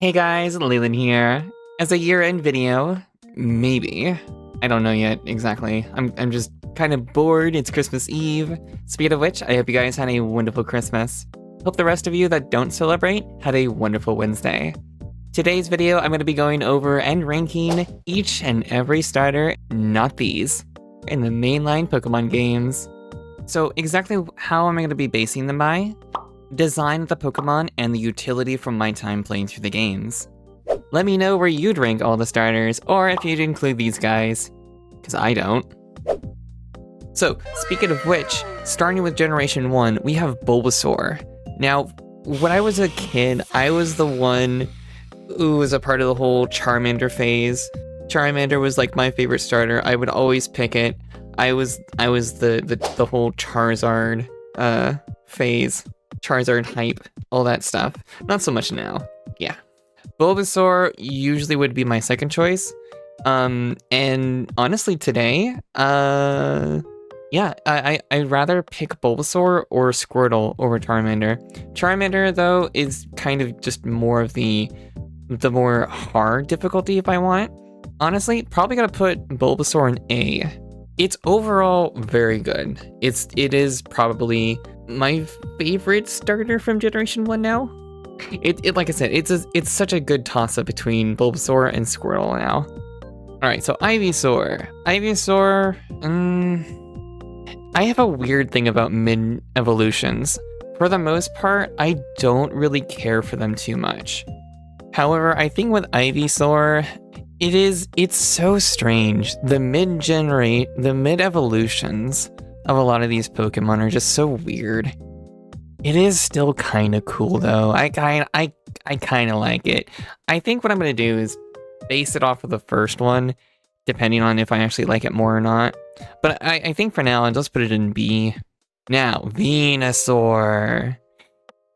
Hey guys, LeyLynn here. As a year-end video, maybe. I don't know yet exactly. I'm just kind of bored. It's Christmas Eve. Speaking of which, I hope you guys had a wonderful Christmas. Hope the rest of you that don't celebrate had a wonderful Wednesday. Today's video, I'm going to be going over and ranking each and every starter, not these, in the mainline Pokemon games. So exactly how am I going to be basing them by? Design of the Pokemon and the utility from my time playing through the games. Let me know where you'd rank all the starters, or if you'd include these guys, because I don't. So, speaking of which, starting with Generation 1, we have Bulbasaur. Now, when I was a kid, I was the one who was a part of the whole Charmander phase. Charmander was like my favorite starter. I would always pick it. I was the whole Charizard phase. Charizard hype, all that stuff. Not so much now. Yeah. Bulbasaur usually would be my second choice. And honestly today, yeah, I'd rather pick Bulbasaur or Squirtle over Charmander. Charmander, though, is kind of just more of the more hard difficulty if I want. Honestly, probably gotta put Bulbasaur in A. It's overall very good. It is probably my favorite starter from Generation 1 now. It like I said, it's such a good toss-up between Bulbasaur and Squirtle now. Alright, so Ivysaur. Ivysaur, I have a weird thing about mid-evolutions. For the most part, I don't really care for them too much. However, I think with Ivysaur, it's so strange. The mid-evolutions of a lot of these Pokemon are just so weird. It is still kind of cool though. I kind of like it. I think what I'm gonna do is base it off of the first one, depending on if I actually like it more or not. But I think for now, I'll just put it in B. Now, Venusaur.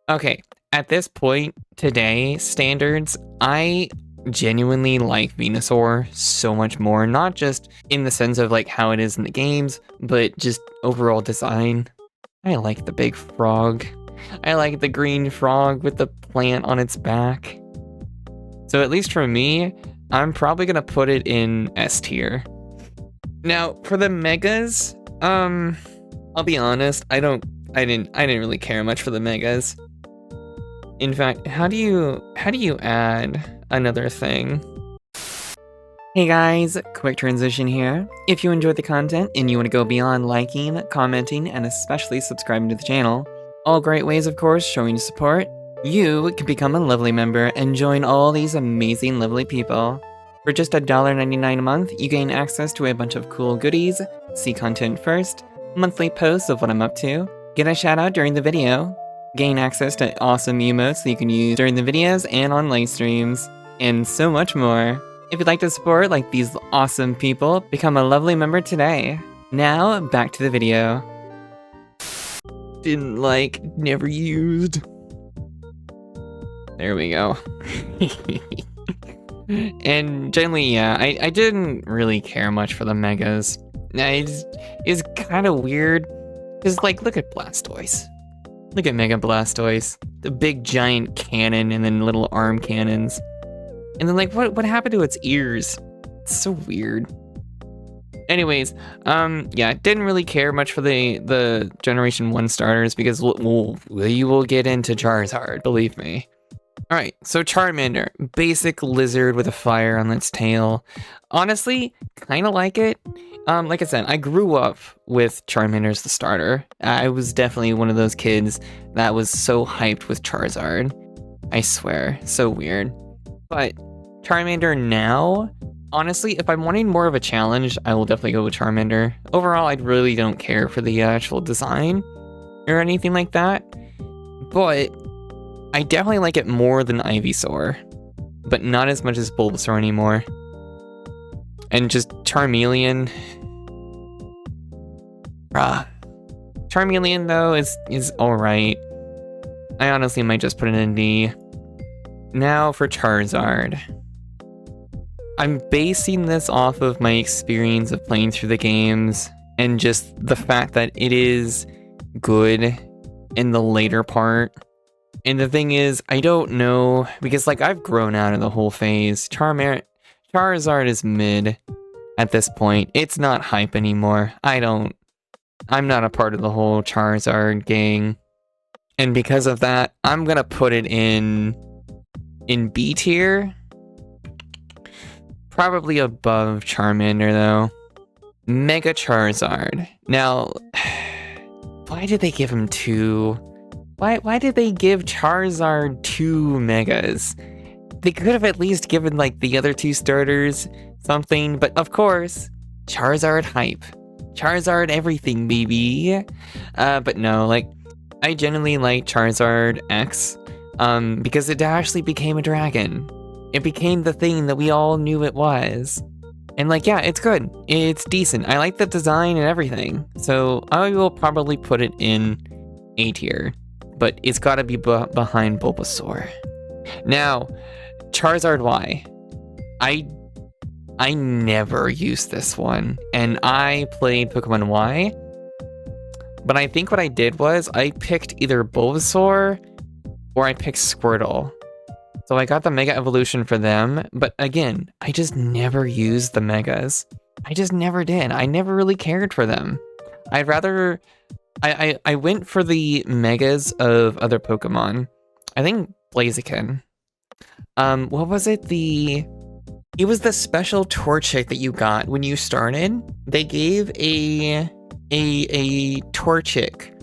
Okay, at this point today, standards, I genuinely like Venusaur so much more, not just in the sense of like how it is in the games, but just overall design. I like the big frog. I like the green frog with the plant on its back. So at least for me, I'm probably gonna put it in S tier. Now for the megas, I'll be honest, I didn't really care much for the megas. In fact, how do you add another thing? Hey guys, quick transition here. If you enjoyed the content and you want to go beyond liking, commenting, and especially subscribing to the channel, all great ways of course showing support, you can become a lovely member and join all these amazing lovely people. For just $1.99 a month, you gain access to a bunch of cool goodies, see content first, monthly posts of what I'm up to, get a shout out during the video, gain access to awesome emotes that you can use during the videos and on live streams, and so much more. If you'd like to support like these awesome people, become a lovely member today. Now, back to the video. Didn't like, never used. There we go. And generally, yeah, I didn't really care much for the megas. It's kind of weird, because like, look at Blastoise. Look at Mega Blastoise, the big giant cannon and then little arm cannons. And then like, what happened to its ears? It's so weird. Anyways, yeah, didn't really care much for the Generation 1 starters because we will get into Charizard, believe me. Alright, so Charmander, basic lizard with a fire on its tail. Honestly, kinda like it. Like I said, I grew up with Charmander as the starter. I was definitely one of those kids that was so hyped with Charizard. I swear, so weird. But Charmander now, honestly, if I'm wanting more of a challenge, I will definitely go with Charmander. Overall, I really don't care for the actual design or anything like that. But I definitely like it more than Ivysaur, but not as much as Bulbasaur anymore. And just Charmeleon. Charmeleon though is alright. I honestly might just put it in D. Now for Charizard. I'm basing this off of my experience of playing through the games and just the fact that it is good in the later part. And the thing is, I don't know, because like I've grown out of the whole phase. Charizard is mid at this point. It's not hype anymore. I'm not a part of the whole Charizard gang. And because of that, I'm gonna put it in B tier. Probably above Charmander though. Mega Charizard. Now, why did they give him two? Why did they give Charizard 2 Megas? They could have at least given like the other 2 starters something, but of course, Charizard hype. Charizard everything, baby. But no, like, I genuinely like Charizard X, because it actually became a dragon. It became the thing that we all knew it was. And like, yeah, it's good. It's decent. I like the design and everything. So I will probably put it in A tier. But it's gotta be behind Bulbasaur. Now, Charizard Y. I never used this one. And I played Pokemon Y. But I think what I did was I picked either Bulbasaur or I picked Squirtle. So I got the Mega Evolution for them, but again, I just never used the Megas. I just never did. I never really cared for them. I'd rather... I went for the Megas of other Pokemon. I think Blaziken. What was it? It was the special Torchic that you got when you started. They gave a Torchic,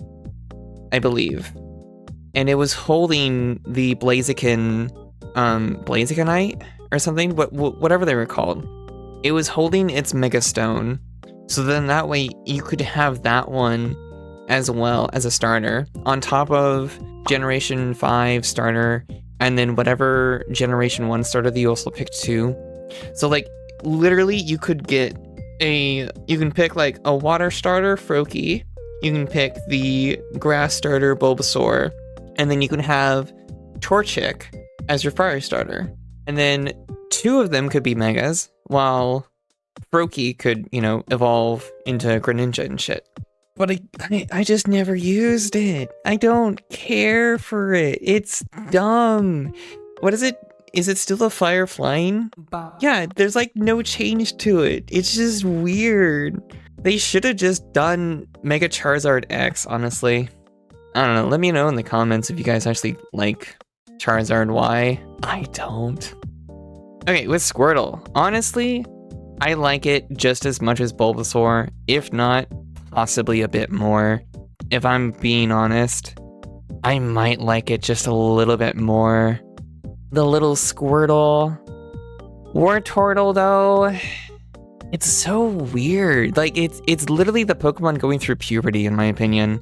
I believe. And it was holding the Blaziken... Blazikenite or something, whatever they were called. It was holding its Mega Stone, so then that way you could have that one as well as a starter on top of Generation 5 starter, and then whatever Generation 1 starter that you also picked too. So like literally you could get you can pick like a water starter Froakie, you can pick the grass starter Bulbasaur, and then you can have Torchic as your fire starter. And then 2 of them could be Megas, while Froakie could, evolve into Greninja and shit. But I just never used it. I don't care for it. It's dumb. What is it? Is it still a fire flying? Yeah, there's like no change to it. It's just weird. They should have just done Mega Charizard X, honestly. I don't know. Let me know in the comments if you guys actually like Charizard Y. I don't. Okay, with Squirtle. Honestly, I like it just as much as Bulbasaur, if not possibly a bit more. If I'm being honest, I might like it just a little bit more. The little Squirtle. Wartortle, though, it's so weird. Like, it's literally the Pokemon going through puberty, in my opinion.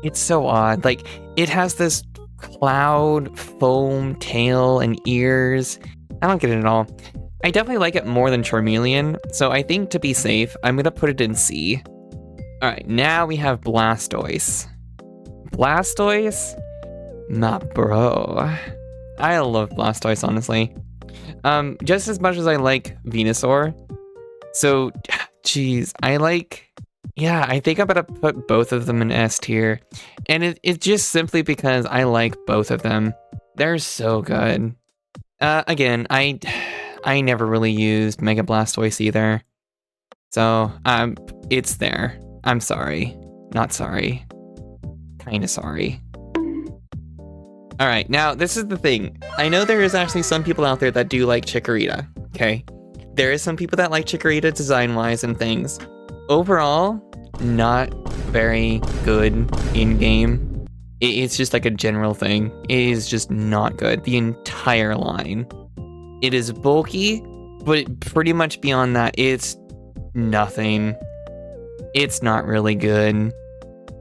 It's so odd. Like, it has this cloud, foam, tail, and ears. I don't get it at all. I definitely like it more than Charmeleon, so I think to be safe, I'm gonna put it in C. Alright, now we have Blastoise. Blastoise? Nah, bro. I love Blastoise, honestly. Just as much as I like Venusaur. So, geez, yeah, I think I'm gonna put both of them in S tier. And it's just simply because I like both of them. They're so good. Again, I never really used Mega Blastoise either. So, it's there. I'm sorry. Not sorry. Kinda sorry. Alright, now this is the thing. I know there is actually some people out there that do like Chikorita, okay? There is some people that like Chikorita design-wise and things. Overall, not very good in-game. It's just like a general thing. It is just not good. The entire line. It is bulky, but pretty much beyond that, it's nothing. It's not really good.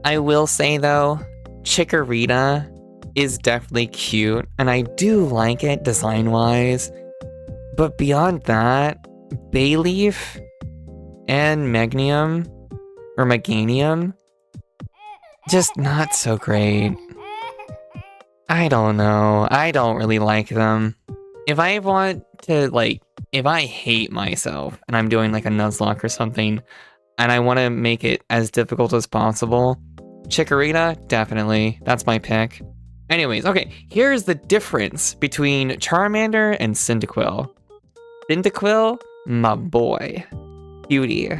I will say though, Chikorita is definitely cute, and I do like it design-wise. But beyond that, Bayleaf and Meganium, or Meganium, just not so great. I don't know. I don't really like them. If I want to, like, if I hate myself and I'm doing like a Nuzlocke or something, and I want to make it as difficult as possible, Chikorita, definitely. That's my pick. Anyways, okay, here's the difference between Charmander and Cyndaquil. Cyndaquil, my boy. Cutie.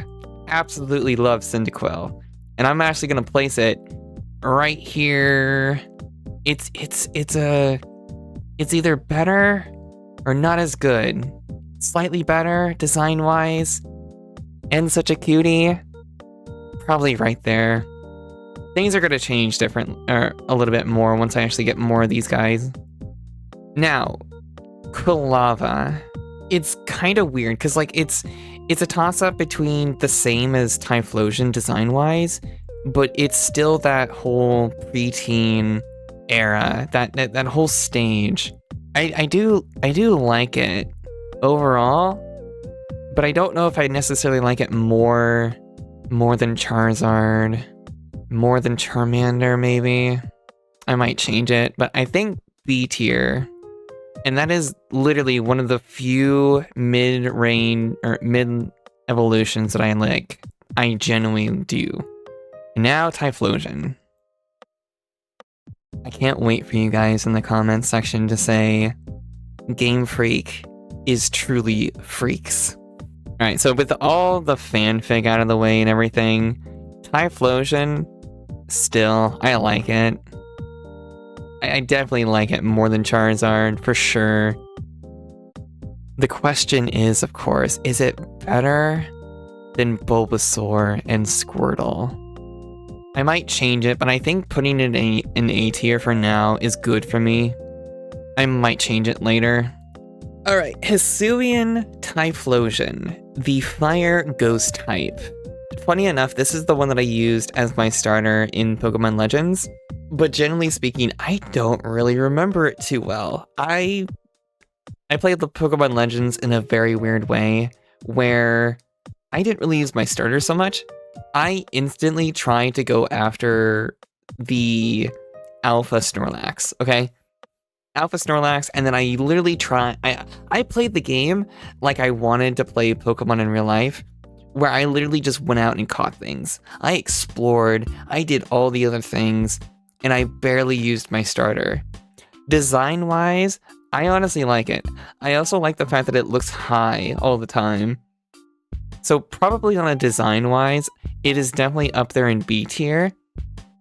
Absolutely love Cyndaquil. And I'm actually gonna place it right here. It's either better or not as good. Slightly better design-wise. And such a cutie. Probably right there. Things are gonna change a little bit more once I actually get more of these guys. Now, Quilava. It's kind of weird because like it's a toss-up between the same as Typhlosion design-wise, but it's still that whole preteen era, that whole stage. I do like it overall, but I don't know if I necessarily like it more than Charizard, more than Charmander maybe. I might change it, but I think B tier. And that is literally one of the few mid-range or mid-evolutions that I like. I genuinely do. And now Typhlosion. I can't wait for you guys in the comments section to say Game Freak is truly freaks. Alright, so with all the fanfic out of the way and everything, Typhlosion, still, I like it. I definitely like it more than Charizard, for sure. The question is, of course, is it better than Bulbasaur and Squirtle? I might change it, but I think putting it in A tier for now is good for me. I might change it later. Alright, Hisuian Typhlosion, the Fire Ghost type. Funny enough, this is the one that I used as my starter in Pokemon Legends. But generally speaking, I don't really remember it too well. I played the Pokemon Legends in a very weird way, where I didn't really use my starter so much. I instantly tried to go after the Alpha Snorlax, okay? Alpha Snorlax, and then I literally I played the game like I wanted to play Pokemon in real life, where I literally just went out and caught things. I explored, I did all the other things, and I barely used my starter. Design-wise, I honestly like it. I also like the fact that it looks high all the time. So probably on a design-wise, it is definitely up there in B tier,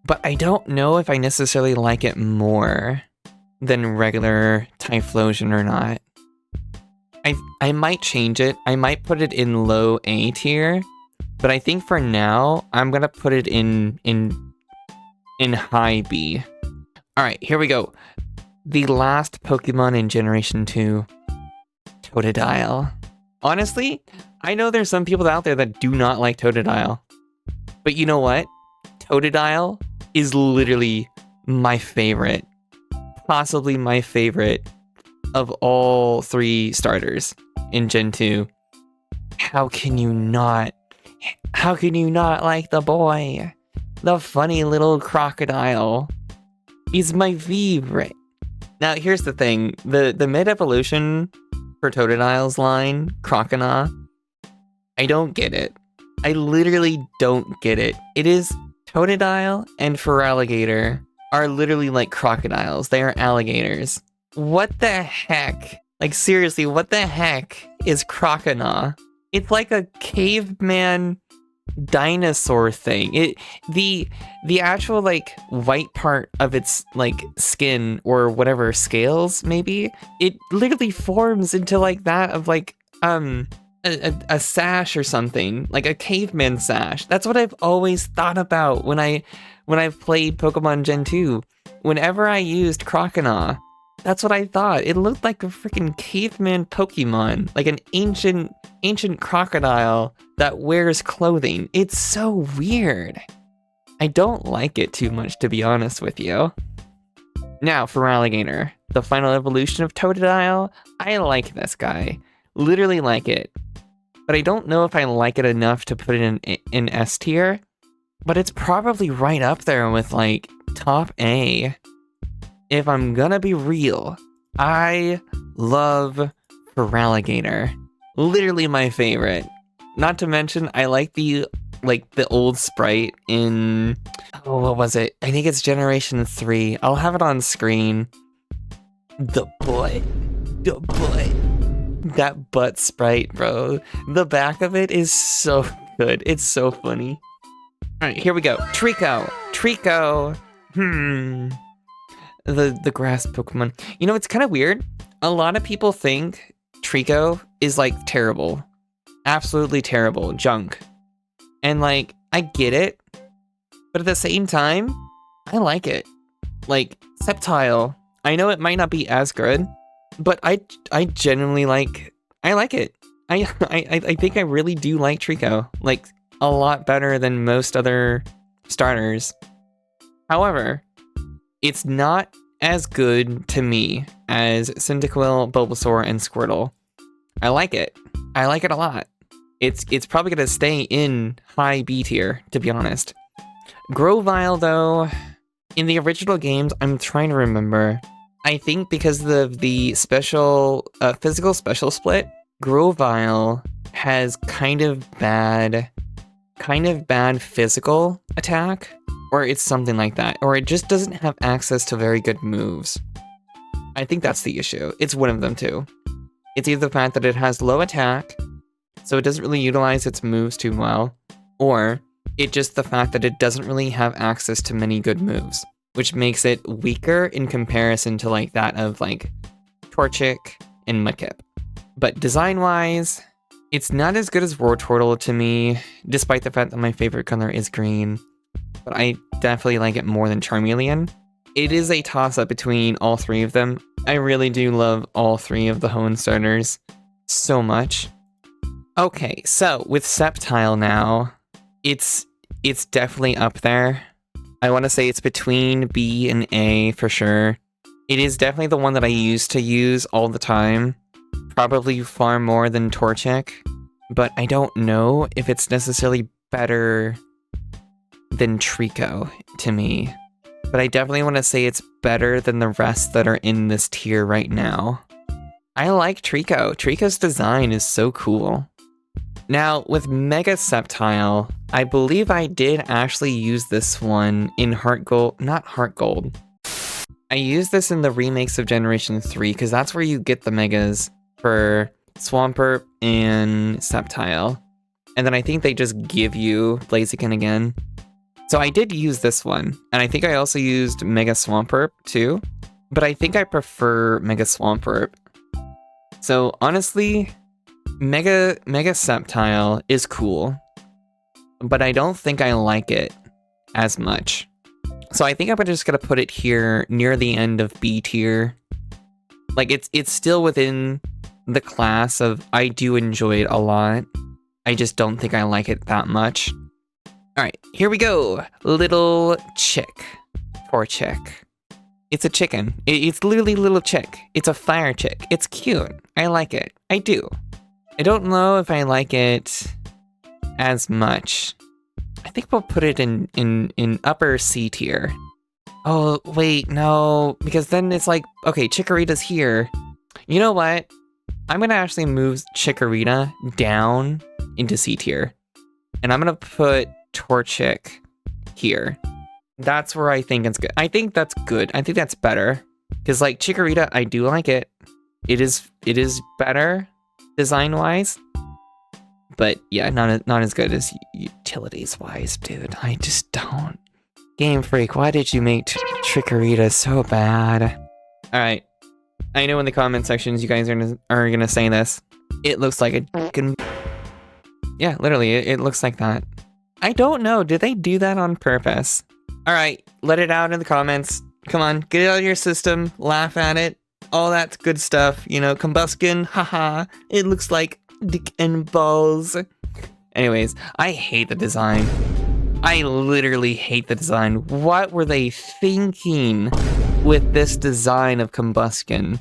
but I don't know if I necessarily like it more than regular Typhlosion or not. I might change it. I might put it in low A tier, but I think for now, I'm gonna put it in high B. Alright, here we go. The last Pokemon in Generation 2. Totodile. Honestly, I know there's some people out there that do not like Totodile. But you know what? Totodile is literally my favorite. Possibly my favorite of all 3 starters in Gen 2. How can you not like the boy? The funny little crocodile. He's my favorite. Now, here's the thing. The mid-evolution for Totodile's line, Croconaw, I don't get it. I literally don't get it. It is Totodile and Feraligatr are literally like crocodiles. They are alligators. What the heck? Like, seriously, what the heck is Croconaw? It's like a caveman dinosaur thing. The actual like white part of its like skin or whatever scales maybe, it literally forms into like that of like a sash or something, like a caveman sash. That's what I've always thought about when I've played Pokemon Gen 2. Whenever I used Croconaw, that's what I thought. It looked like a freaking caveman Pokemon, like an ancient crocodile that wears clothing. It's so weird. I don't like it too much, to be honest with you. Now, Feraligatr, the final evolution of Totodile. I like this guy. Literally like it. But I don't know if I like it enough to put it in S tier. But it's probably right up there with, like, top A. If I'm gonna be real, I love Feraligatr. Literally my favorite. Not to mention, I like the like the old sprite in, oh, what was it? I think it's Generation 3. I'll have it on screen. The butt. That butt sprite, bro. The back of it is so good. It's so funny. All right, here we go. Trico. The grass Pokemon. You know, it's kind of weird. A lot of people think Trico is like terrible. Absolutely terrible. Junk. And like, I get it. But at the same time, I like it. Like, Sceptile. I know it might not be as good, but I genuinely like it. I think I really do like Trico. Like, a lot better than most other starters. However, it's not as good to me as Cyndaquil, Bulbasaur, and Squirtle. I like it. I like it a lot. It's probably gonna stay in high B tier, to be honest. Grovyle, though, in the original games, I'm trying to remember. I think because of the special physical special split, Grovyle has kind of bad physical attack, or it's something like that, or it just doesn't have access to very good moves. I think that's the issue. It's one of them too. It's either the fact that it has low attack, so it doesn't really utilize its moves too well, or it's just the fact that it doesn't really have access to many good moves, which makes it weaker in comparison to like that of like Torchic and Mudkip. But design-wise, it's not as good as Wartortle to me, despite the fact that my favorite color is green. But I definitely like it more than Charmeleon. It is a toss-up between all three of them. I really do love all three of the Hoenn starters so much. Okay, so with Sceptile now, it's definitely up there. I want to say it's between B and A for sure. It is definitely the one that I used to use all the time. Probably far more than Torchic, but I don't know if it's necessarily better than Trico to me. But I definitely want to say it's better than the rest that are in this tier right now. I like Trico. Trico's design is so cool. Now, with Mega Sceptile, I believe I did actually use this one in Heart Gold, not Heart Gold. I used this in the remakes of Generation 3, because that's where you get the Megas for Swampert and Sceptile. And then I think they just give you Blaziken again. So I did use this one, and I think I also used Mega Swampert too, but I think I prefer Mega Swampert. So honestly, Mega Sceptile is cool, but I don't think I like it as much. So I think I'm just gonna put it here near the end of B tier. Like it's still within the class of I do enjoy it a lot. I just don't think I like it that much. Alright, here we go. Little chick. Poor chick. It's a chicken. It's literally little chick. It's a fire chick. It's cute. I like it. I do. I don't know if I like it as much. I think we'll put it in upper C tier. Oh, wait, no. Because then it's like, okay, Chikorita's here. You know what? I'm going to actually move Chikorita down into C tier. And I'm going to put Torchic here. That's where I think it's good. I think that's good. I think that's better. Because like Chikorita, I do like it. It is better design-wise. But yeah, not as good as utilities-wise, dude. I just don't. Game Freak, why did you make Chikorita so bad? Alright. I know in the comment sections you guys are gonna say this. It looks like a fucking... Yeah, literally, it looks like that. I don't know, did they do that on purpose? Alright, let it out in the comments. Come on, get it out of your system, laugh at it. All that good stuff, you know, Combustion, haha. It looks like dick and balls. Anyways, I hate the design. I literally hate the design. What were they thinking with this design of Combustion?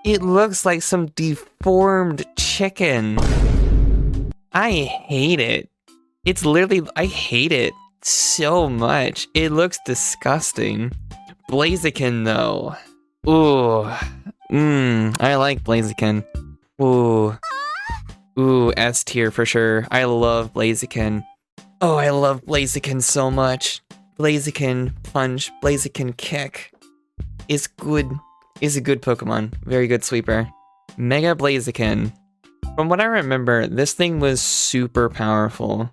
It looks like some deformed chicken. I hate it. It's literally, I hate it so much. It looks disgusting. Blaziken though. Ooh. I like Blaziken. Ooh. Ooh, S tier for sure. I love Blaziken. Oh, I love Blaziken so much. Blaziken Punch, Blaziken Kick is good. Is a good Pokemon. Very good sweeper. Mega Blaziken. From what I remember, this thing was super powerful.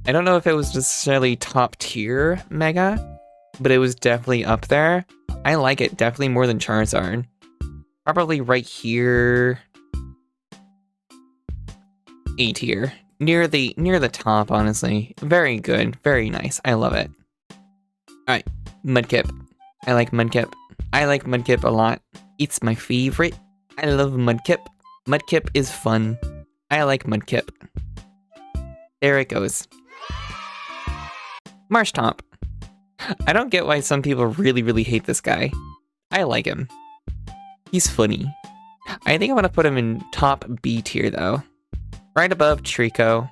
I don't know if it was necessarily top tier Mega, but it was definitely up there. I like it definitely more than Charizard. Probably right here. A tier. Near the top, honestly. Very good. Very nice. I love it. Alright. Mudkip. I like Mudkip. I like Mudkip a lot. It's my favorite. I love Mudkip. Mudkip is fun. I like Mudkip. There it goes. Marshtomp. I don't get why some people really hate this guy. I like him. He's funny. I think I'm gonna put him in top B tier though. Right above Trico,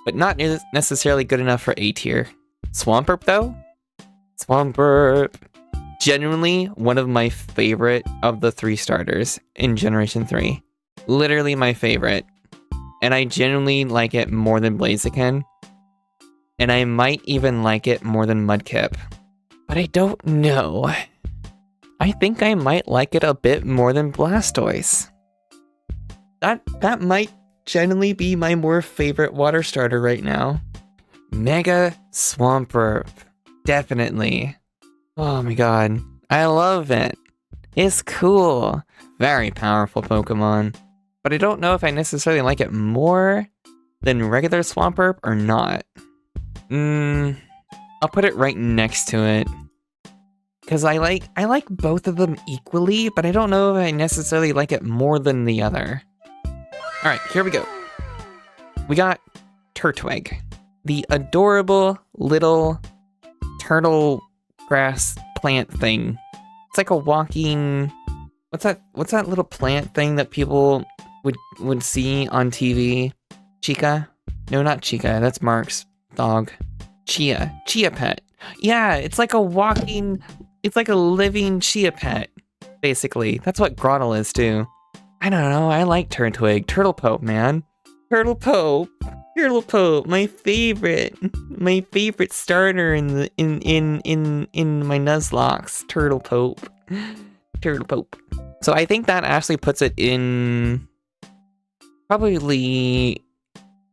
but not necessarily good enough for A tier. Swampert though? Swampert. Genuinely one of my favorite of the 3 starters in Generation 3. Literally my favorite. And I genuinely like it more than Blaziken. And I might even like it more than Mudkip. But I don't know. I think I might like it a bit more than Blastoise. That might genuinely be my more favorite water starter right now. Mega Swampert. Definitely. Oh my god. I love it. It's cool. Very powerful Pokemon. But I don't know if I necessarily like it more than regular Swampert or not. I'll put it right next to it. Because I like both of them equally, but I don't know if I necessarily like it more than the other. Alright, here we go. We got Turtwig. The adorable little turtle grass plant thing. It's like a walking... What's that little plant thing that people would see on TV? Chica? No, not Chica. That's Mark's dog. Chia. Chia Pet. Yeah, it's like a walking... It's like a living Chia Pet, basically. That's what Grottle is, too. I don't know, I like Turtwig. Turtle Pope, man. Turtle Pope. Turtle Pope, my favorite. My favorite starter in my Nuzlocke. Turtle Pope. Turtle Pope. So I think that actually puts it in... Probably...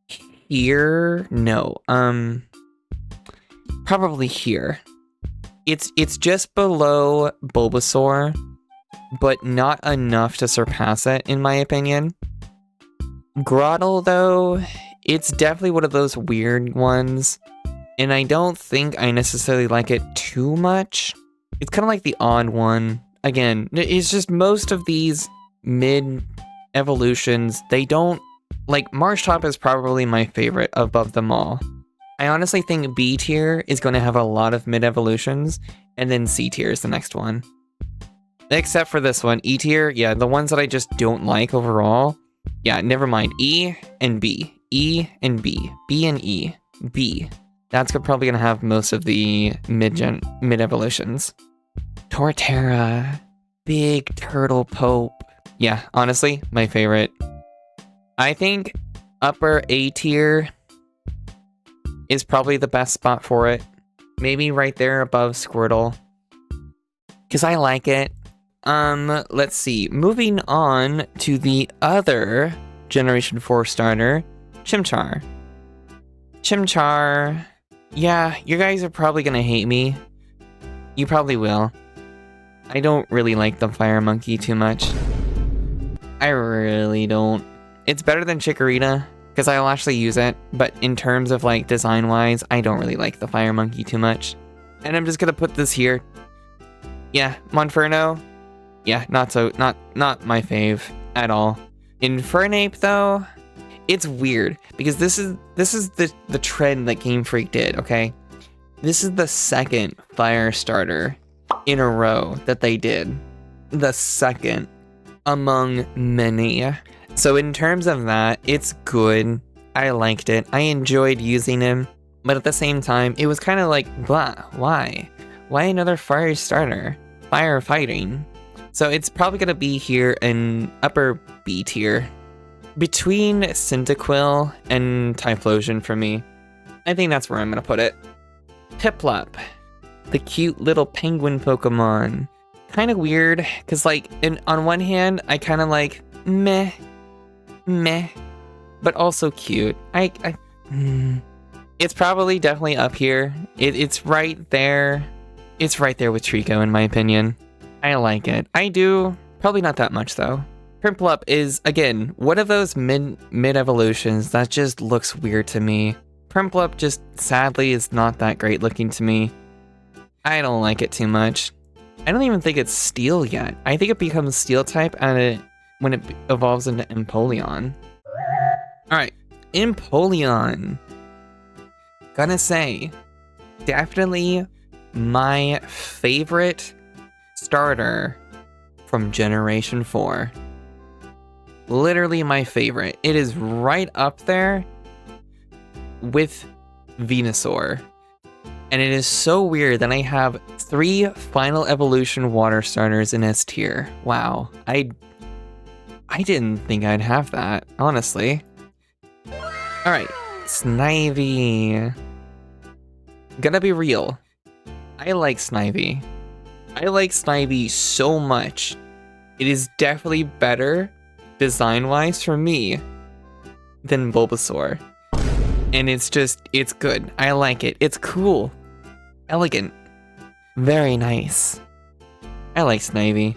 Here? No. Probably here. It's just below Bulbasaur, but not enough to surpass it, in my opinion. Grottle, though, it's definitely one of those weird ones, and I don't think I necessarily like it too much. It's kind of like the odd one. Again, it's just most of these mid-evolutions, they don't... Like, Marshtomp is probably my favorite above them all. I honestly think B tier is going to have a lot of mid-evolutions, and then C tier is the next one. Except for this one, E tier, yeah, the ones that I just don't like overall. Yeah, never mind. E and B. E and B. B and E. B. That's probably going to have most of the mid-evolutions. Torterra. Big Turtle Pope. Yeah, honestly, my favorite. I think upper A tier is probably the best spot for it. Maybe right there above Squirtle. Because I like it. Let's see. Moving on to the other Generation 4 starter, Chimchar. Chimchar. Yeah, you guys are probably gonna hate me. You probably will. I don't really like the Fire Monkey too much. I really don't. It's better than Chikorita, because I'll actually use it, but in terms of like design-wise, I don't really like the Fire Monkey too much. And I'm just gonna put this here. Yeah, Monferno. Yeah, not my fave at all. Infernape though, it's weird because this is the trend that Game Freak did, okay? This is the second fire starter in a row that they did. The second among many. So in terms of that, it's good. I liked it. I enjoyed using him. But at the same time, it was kind of like, blah, why? Why another fire starter? Firefighting. So it's probably going to be here in upper B tier. Between Cyndaquil and Typhlosion for me. I think that's where I'm gonna put it. Piplup, the cute little penguin Pokemon. Kind of weird, because like, on one hand, I kind of like, meh, but also cute. It's probably definitely up here. It's right there. It's right there with Trico, in my opinion. I like it. I do. Probably not that much, though. Piplup is, again, one of those mid-evolutions that just looks weird to me. Piplup just, sadly, is not that great looking to me. I don't like it too much. I don't even think it's Steel yet. I think it becomes Steel type when it evolves into Empoleon. Alright, Empoleon. Gonna say, definitely my favorite starter from Generation 4. Literally my favorite. It is right up there with Venusaur. And it is so weird that I have 3 Final Evolution water starters in S tier. Wow. I didn't think I'd have that, honestly. Alright, Snivy. Gonna be real. I like Snivy. I like Snivy so much. It is definitely better, design-wise for me, than Bulbasaur. And it's good. I like it. It's cool. Elegant. Very nice. I like Snivy.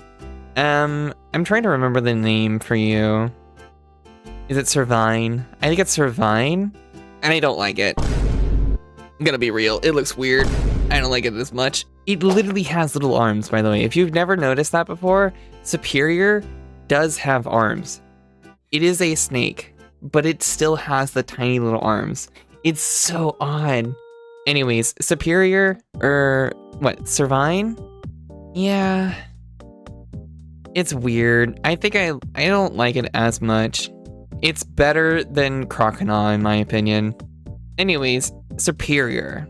I'm trying to remember the name for you. Is it Servine? I think it's Servine, and I don't like it. I'm gonna be real. It looks weird. I don't like it as much. It literally has little arms, by the way. If you've never noticed that before, Superior does have arms. It is a snake, but it still has the tiny little arms. It's so odd. Anyways, Superior, Servine? Yeah. It's weird. I think I don't like it as much. It's better than Croconaw, in my opinion. Anyways, Superior.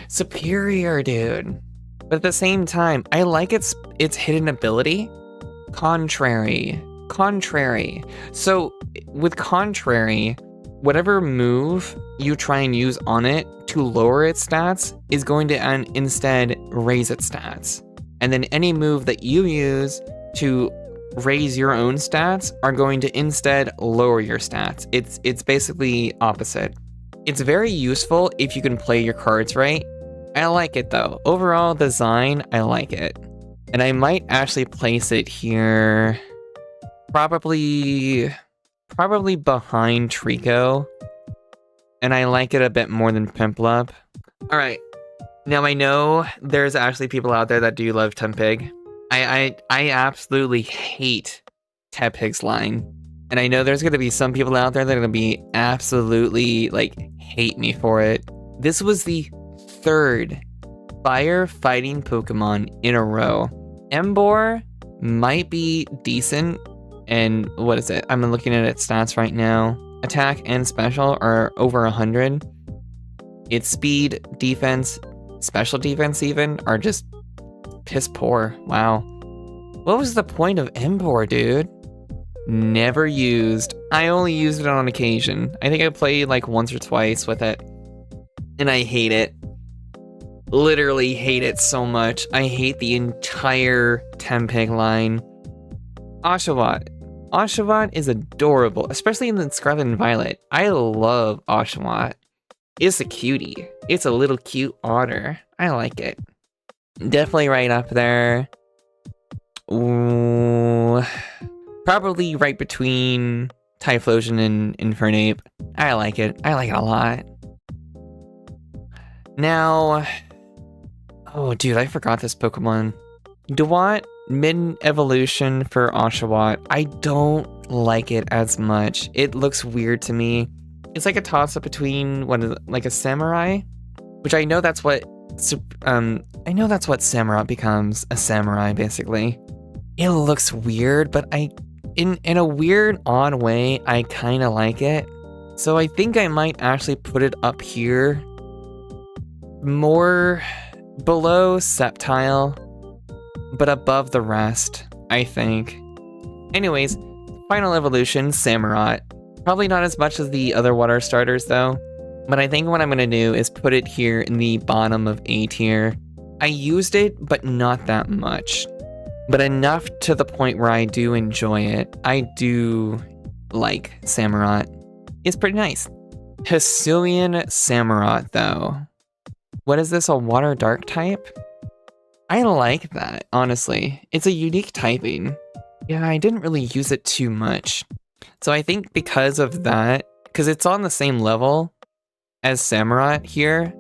Superior, dude. But at the same time, I like its hidden ability. Contrary. So, with Contrary, whatever move you try and use on it to lower its stats is going to instead raise its stats. And then any move that you use to raise your own stats are going to instead lower your stats. It's basically opposite. It's very useful if you can play your cards right. I like it though. Overall design, I like it. And I might actually place it here, probably behind Trico. And I like it a bit more than Piplup. Alright, now I know there's actually people out there that do love Tempig. I absolutely hate Tepig's line. And I know there's going to be some people out there that are going to be absolutely, hate me for it. This was the 3rd fire fighting Pokemon in a row. Emboar might be decent. And what is it? I'm looking at its stats right now. Attack and special are over 100. Its speed, defense, special defense even, are just piss poor. Wow. What was the point of Emboar, dude? Never used. I only used it on occasion. I think I played once or twice with it. And I hate it. Literally hate it so much. I hate the entire Tempig line. Oshawott. Oshawott is adorable, especially in the Scarlet and Violet. I love Oshawott. It's a cutie. It's a little cute otter. I like it. Definitely right up there. Ooh, probably right between Typhlosion and Infernape. I like it. I like it a lot. Now, oh dude, I forgot this Pokemon. Dewott, mid-evolution for Oshawott. I don't like it as much. It looks weird to me. It's like a toss-up between, what is it, like a Samurai? Which I know that's what, Samurott becomes, a Samurai, basically. It looks weird, but in a weird, odd way, I kind of like it. So I think I might actually put it up here, more below Sceptile, but above the rest, I think. Anyways, final evolution, Samurott. Probably not as much as the other water starters, though. But I think what I'm gonna do is put it here in the bottom of A tier. I used it, but not that much. But enough to the point where I do enjoy it. I do like Samurott. It's pretty nice. Hisuian Samurott, though. What is this, a water dark type? I like that, honestly. It's a unique typing. Yeah, I didn't really use it too much. So I think because of that, because it's on the same level as Samurott here,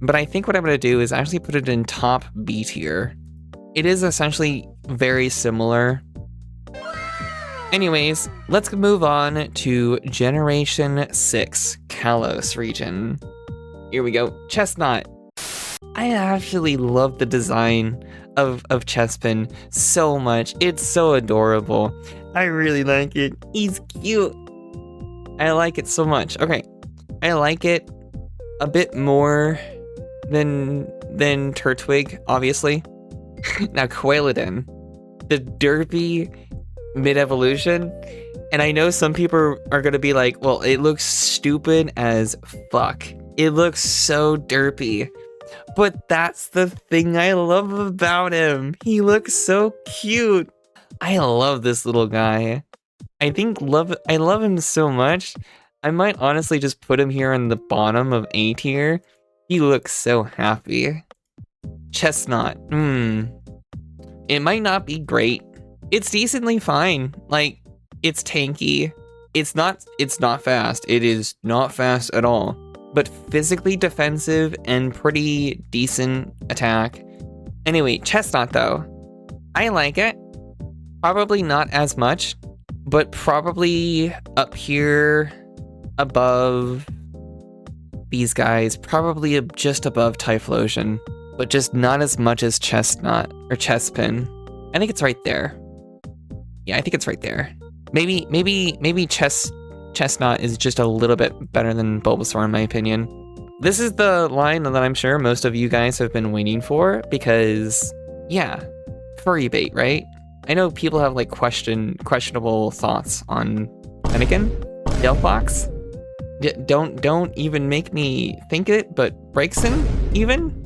but I think what I'm going to do is actually put it in top B tier. It is essentially very similar. Anyways, let's move on to Generation 6, Kalos region. Here we go, Chestnut. I actually love the design of Chespin so much. It's so adorable. I really like it. He's cute. I like it so much. Okay, I like it a bit more than Turtwig, obviously. Now, Quailodin, the derpy mid-evolution, and I know some people are gonna be like, well, it looks stupid as fuck. It looks so derpy. But that's the thing I love about him. He looks so cute. I love this little guy. I love him so much. I might honestly just put him here on the bottom of A tier. He looks so happy. Chestnut. It might not be great. It's decently fine. Like, it's tanky. It's not fast. It is not fast at all. But physically defensive and pretty decent attack. Anyway, Chestnut though. I like it. Probably not as much, but probably up here above these guys. Probably just above Typhlosion, but just not as much as Chestnut or Chespin. I think it's right there. Yeah, I think it's right there. Maybe Chestnut is just a little bit better than Bulbasaur in my opinion. This is the line that I'm sure most of you guys have been waiting for because, yeah, furry bait, right? I know people have like questionable thoughts on Fennekin, Delphox. Don't even make me think it, but Braixen even?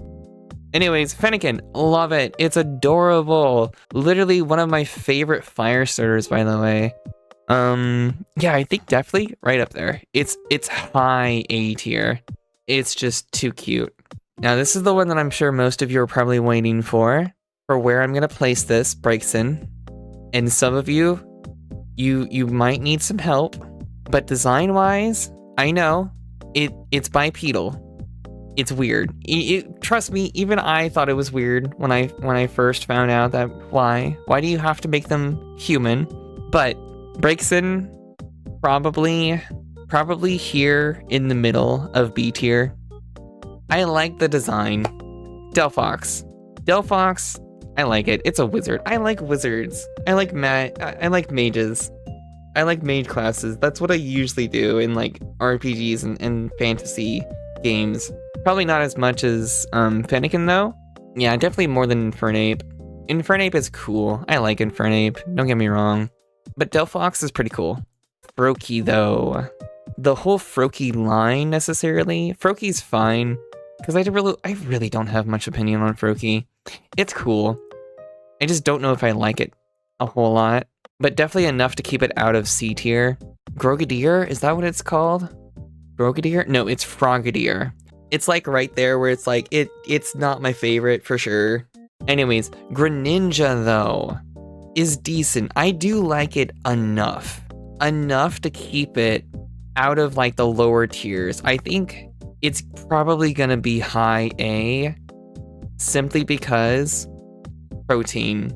Anyways, Fennekin, love it. It's adorable. Literally one of my favorite fire starters, by the way. Yeah, I think definitely right up there. It's high A tier. It's just too cute. Now this is the one that I'm sure most of you are probably waiting for where I'm gonna place this, Braixen. And some of you might need some help, but design-wise, I know it's bipedal. It's weird. Trust me, even I thought it was weird when I first found out that why do you have to make them human? But Braixen probably here in the middle of B tier. I like the design. Delphox, I like it. It's a wizard. I like wizards. I like mages. I like mage classes. That's what I usually do in like RPGs and fantasy games. Probably not as much as Fennekin though. Yeah, definitely more than Infernape. Infernape is cool. I like Infernape, don't get me wrong. But Delphox is pretty cool. Froakie though. The whole Froakie line necessarily. Froakie's fine. Because I really don't have much opinion on Froakie. It's cool. I just don't know if I like it a whole lot. But definitely enough to keep it out of C tier. Grogadier, is that what it's called? Grogadier? No, it's Frogadier. It's like right there where it's like, it's not my favorite for sure. Anyways, Greninja though is decent. I do like it enough to keep it out of like the lower tiers. I think it's probably gonna be high A simply because protein.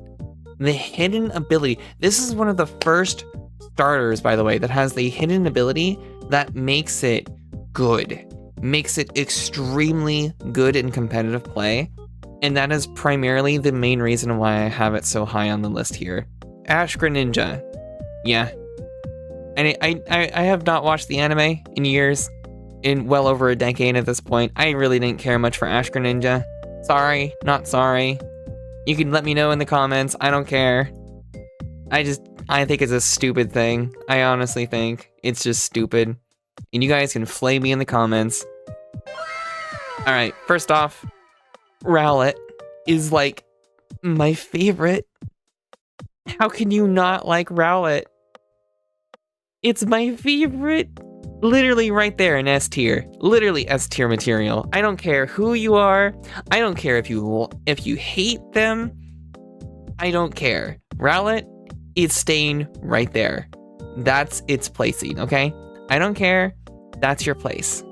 The hidden ability. This is one of the first starters, by the way, that has the hidden ability that makes it good. Makes it extremely good in competitive play. And that is primarily the main reason why I have it so high on the list here. Ash Greninja. Yeah. And I have not watched the anime in years. In well over a decade at this point. I really didn't care much for Ash Greninja. Sorry, not sorry. You can let me know in the comments. I don't care. I think it's a stupid thing. I honestly think it's just stupid. And you guys can flame me in the comments. Alright, first off, Rowlet is like my favorite. How can you not like Rowlet? It's my favorite. Literally right there in S tier. Literally S tier material. I don't care who you are. I don't care if you hate them. I don't care. Rowlet is staying right there. That's its placing, okay? I don't care. That's your place.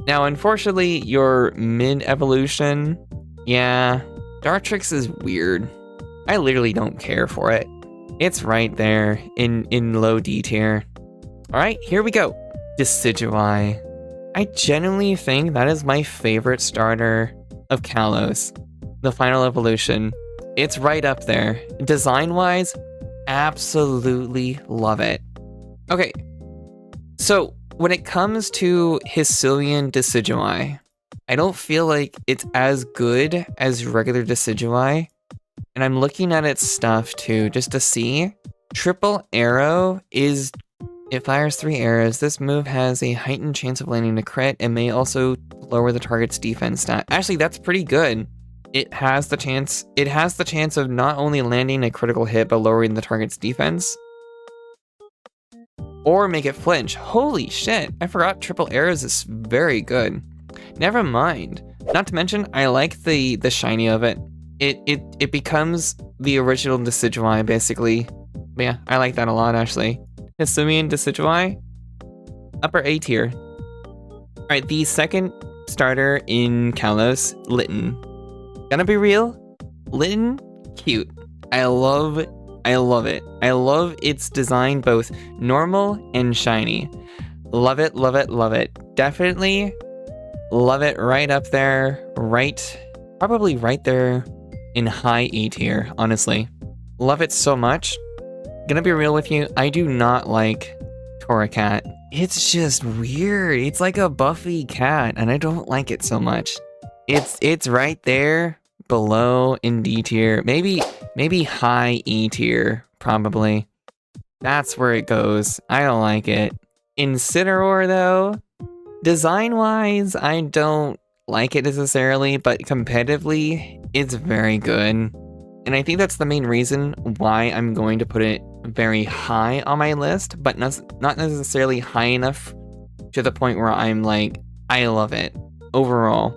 Now, unfortunately, your mid-evolution, yeah, Dartrix is weird. I literally don't care for it. It's right there in low D tier. All right, here we go. Decidueye. I genuinely think that is my favorite starter of Kalos. The final evolution. It's right up there. Design-wise, absolutely love it. Okay, so when it comes to Hisuian Decidueye, I don't feel like it's as good as regular Decidueye. And I'm looking at its stuff too, just to see. Triple Arrow is... It fires 3 arrows. This move has a heightened chance of landing a crit and may also lower the target's defense stat. Actually, that's pretty good. It has the chance of not only landing a critical hit, but lowering the target's defense. Or make it flinch. Holy shit, I forgot triple arrows is very good. Never mind. Not to mention, I like the shiny of it. It becomes the original Decidueye, basically. But yeah, I like that a lot, actually. Hisuian Decidueye, upper A tier. Alright, the second starter in Kalos, LeyLynn. Gonna be real, LeyLynn, cute. I love it. I love its design, both normal and shiny. Love it, love it, love it. Definitely love it right up there, probably right there in high A tier, honestly. Love it so much. Gonna be real with you, I do not like Torracat. It's just weird. It's like a buffy cat, and I don't like it so much. It's right there below in D tier. Maybe high E tier, probably. That's where it goes. I don't like it. Incineroar, though, design-wise, I don't like it necessarily, but competitively, it's very good. And I think that's the main reason why I'm going to put it very high on my list, but not necessarily high enough to the point where I'm like, I love it overall.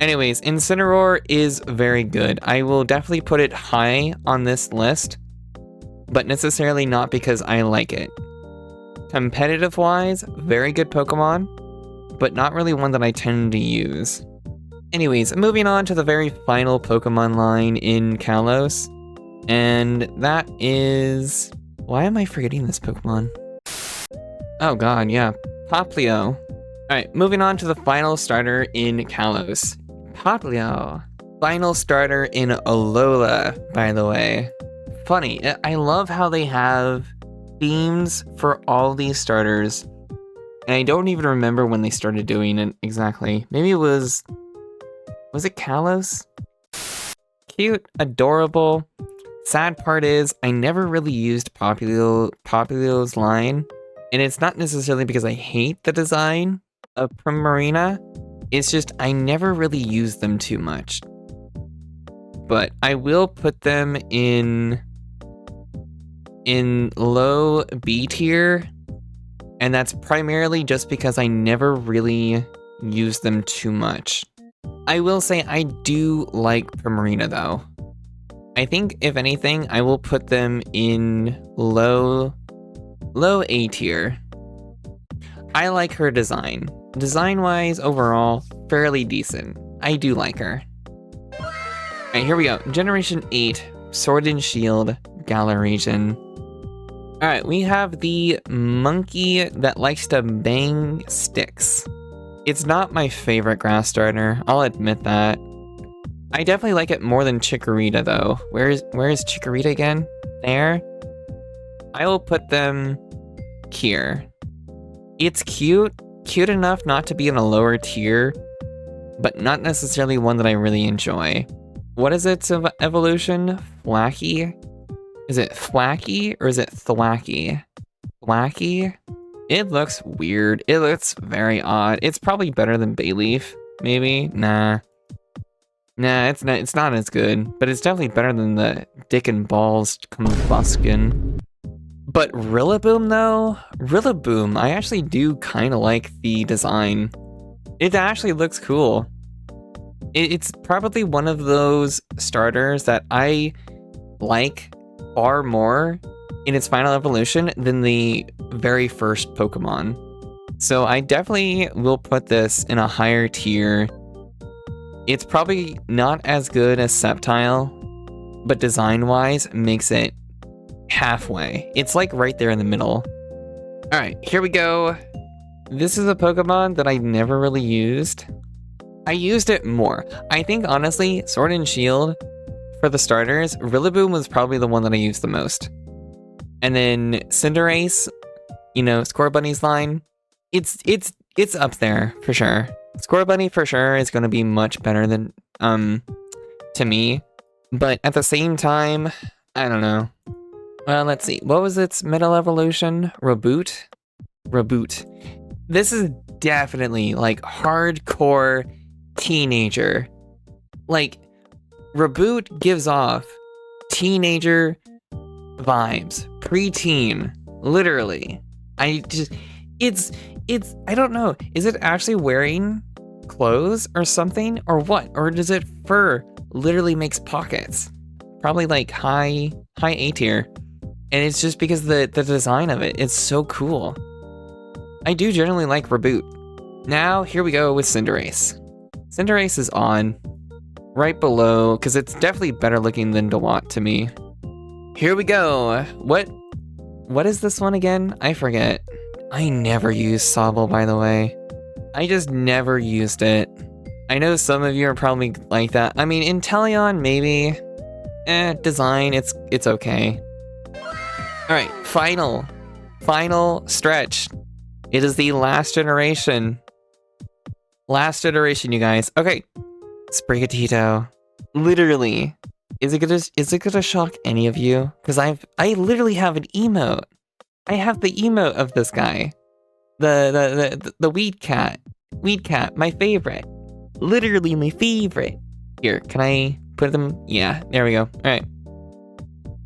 Anyways, Incineroar is very good. I will definitely put it high on this list, but necessarily not because I like it. Competitive-wise, very good Pokemon, but not really one that I tend to use. Anyways, moving on to the very final Pokemon line in Kalos, and that is... Why am I forgetting this Pokemon? Oh god, yeah. Poplio. Alright, moving on to the final starter in Kalos. Poplio. Final starter in Alola, by the way. Funny, I love how they have themes for all these starters, and I don't even remember when they started doing it exactly. Maybe it was it Kalos? Cute, adorable. Sad part is, I never really used Poplio's line, and it's not necessarily because I hate the design of Primarina, it's just I never really used them too much. But I will put them in low B tier, and that's primarily just because I never really used them too much. I will say I do like Primarina though. I think if anything, I will put them in low A tier. I like her design. Design-wise, overall, fairly decent. I do like her. Alright, here we go. Generation 8, Sword and Shield, Galarian. Alright, we have the monkey that likes to bang sticks. It's not my favorite grass starter, I'll admit that. I definitely like it more than Chikorita though. Where is Chikorita again? There? I will put them here. It's cute enough not to be in a lower tier, but not necessarily one that I really enjoy. What is its evolution? Thwacky? Is it Thwacky or is it Thwacky? Thwacky? It looks weird. It looks very odd. It's probably better than Bayleaf, maybe? Nah. Nah, it's not as good, but it's definitely better than the Dick and Balls Combustion. But Rillaboom though? Rillaboom, I actually do kind of like the design. It actually looks cool. It's probably one of those starters that I like far more in its final evolution than the very first Pokemon. So I definitely will put this in a higher tier. It's probably not as good as Sceptile, but design-wise makes it halfway. It's like right there in the middle. Alright, here we go. This is a Pokemon that I never really used. I used it more. I think, honestly, Sword and Shield, for the starters, Rillaboom was probably the one that I used the most. And then Cinderace, you know, Scorbunny's line, it's up there, for sure. Scorbunny, for sure, is going to be much better than, to me. But at the same time, I don't know. Well, let's see. What was its middle evolution? Reboot? Reboot. This is definitely, like, hardcore teenager. Like, Reboot gives off teenager vibes. Preteen. Literally. I don't know. Is it actually wearing clothes or something? Or what? Or does it fur literally makes pockets? Probably like high A tier. And it's just because the design of it, it's so cool. I do generally like Reboot. Now, here we go with Cinderace. Cinderace is on, right below, because it's definitely better looking than Dewott to me. Here we go. What is this one again? I forget. I never used Sobble, by the way. I just never used it. I know some of you are probably like that. I mean, Inteleon, maybe. Design, it's okay. Alright, final stretch. It is the last generation. Last generation, you guys. Okay, Sprigatito. Literally. Is it gonna shock any of you? Because I literally have an emote. I have the emote of this guy. The weed cat. Weed cat, my favorite. Literally my favorite. Here, can I put them? Yeah, there we go. Alright.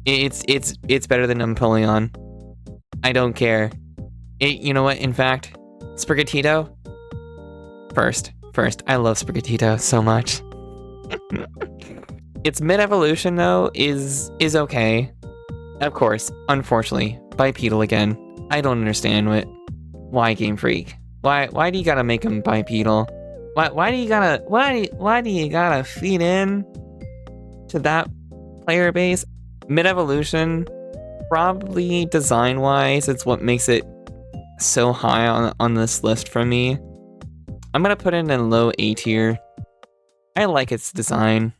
It's better than Empoleon. I don't care. You know what? In fact, Sprigatito. First. I love Sprigatito so much. Its mid-evolution though is okay. Of course, unfortunately, bipedal again. I don't understand why Game Freak. Why do you gotta make him bipedal? Why do you gotta feed in to that player base? Mid-evolution, probably design-wise, it's what makes it so high on this list for me. I'm gonna put it in low A tier. I like its design.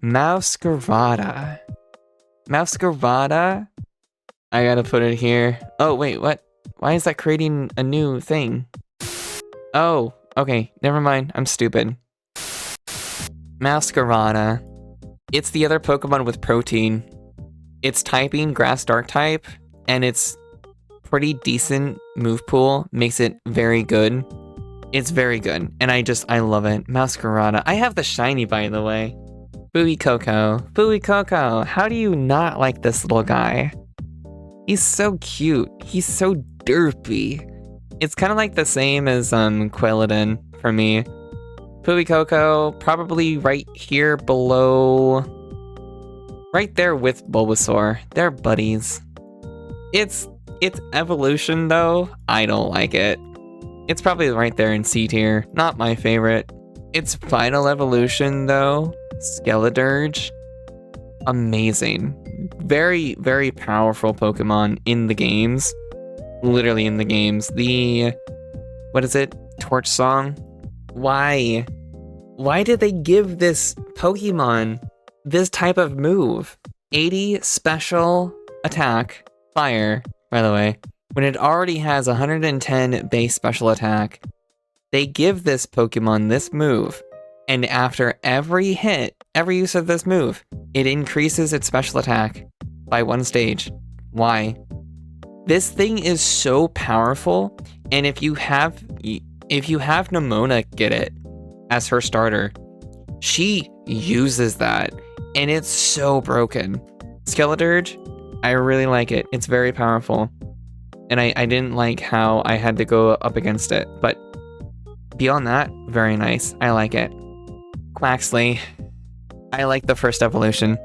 Mouscarada. Mouscarada? I gotta put it here. Oh, wait, what? Why is that creating a new thing? Oh, okay, never mind. I'm stupid. Mouscarada. It's the other Pokemon with protein. It's typing Grass Dark type, and it's pretty decent move pool. Makes it very good. It's very good, and I love it. Mouscarada. I have the shiny, by the way. Booey Coco. Booey Coco, how do you not like this little guy? He's so cute. He's so derpy. It's kind of like the same as Quilladin for me. Booey Coco, probably right here below. Right there with Bulbasaur. They're buddies. Its evolution, though, I don't like it. It's probably right there in C tier. Not my favorite. Its final evolution, though, Skeledirge. Amazing. Very, very powerful Pokemon in the games. Literally in the games. What is it? Torch Song? Why? Why did they give this Pokemon this type of move? 80 special attack, fire, by the way. When it already has 110 base special attack, they give this Pokemon this move And after every hit, every use of this move, it increases its special attack by 1 stage. Why? This thing is so powerful, and if you have Nimona get it as her starter, she uses that, and it's so broken. Skeledirge, I really like it. It's very powerful. And I didn't like how I had to go up against it, but beyond that, very nice. I like it. Quaxley, I like the first evolution.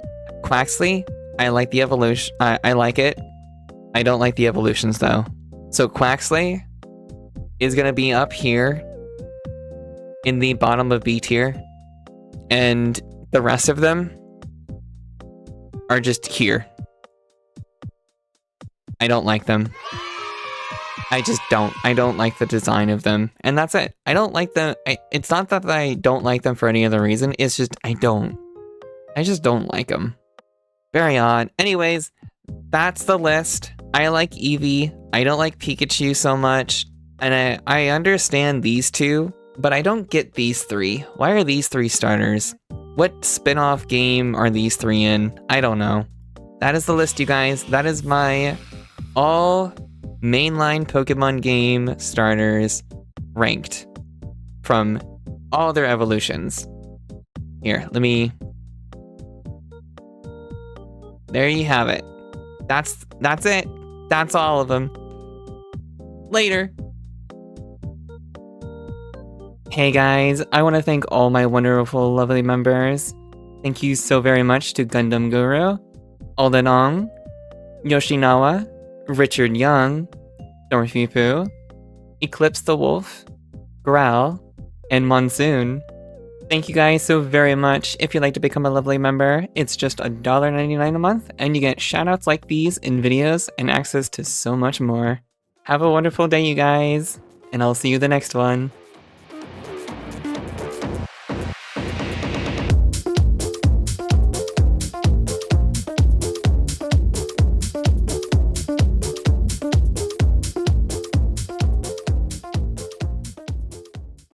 Quaxley, I like the evolution. I like it. I don't like the evolutions though. So Quaxley is gonna be up here in the bottom of B tier, and the rest of them are just here. I don't like them. I just don't. I don't like the design of them, and that's it. I don't like them. It's not that I don't like them for any other reason. It's just I just don't like them. Very odd. Anyways, that's the list. I like Eevee. I don't like Pikachu so much, and I understand these two, but I don't get these 3. Why are these 3 starters? What spin-off game are these 3 in? I don't know. That is the list, you guys. That is my all mainline Pokemon game starters ranked from all their evolutions. Here, let me... There you have it. That's it. That's all of them. Later. Hey guys, I want to thank all my wonderful, lovely members. Thank you so very much to Gundam Guru, Aldenong, Yoshinawa, Richard Young, Dorfipu, Eclipse the Wolf, Growl, and Monsoon. Thank you guys so very much. If you'd like to become a lovely member, it's just $1.99 a month, and you get shoutouts like these in videos and access to so much more. Have a wonderful day, you guys, and I'll see you the next one.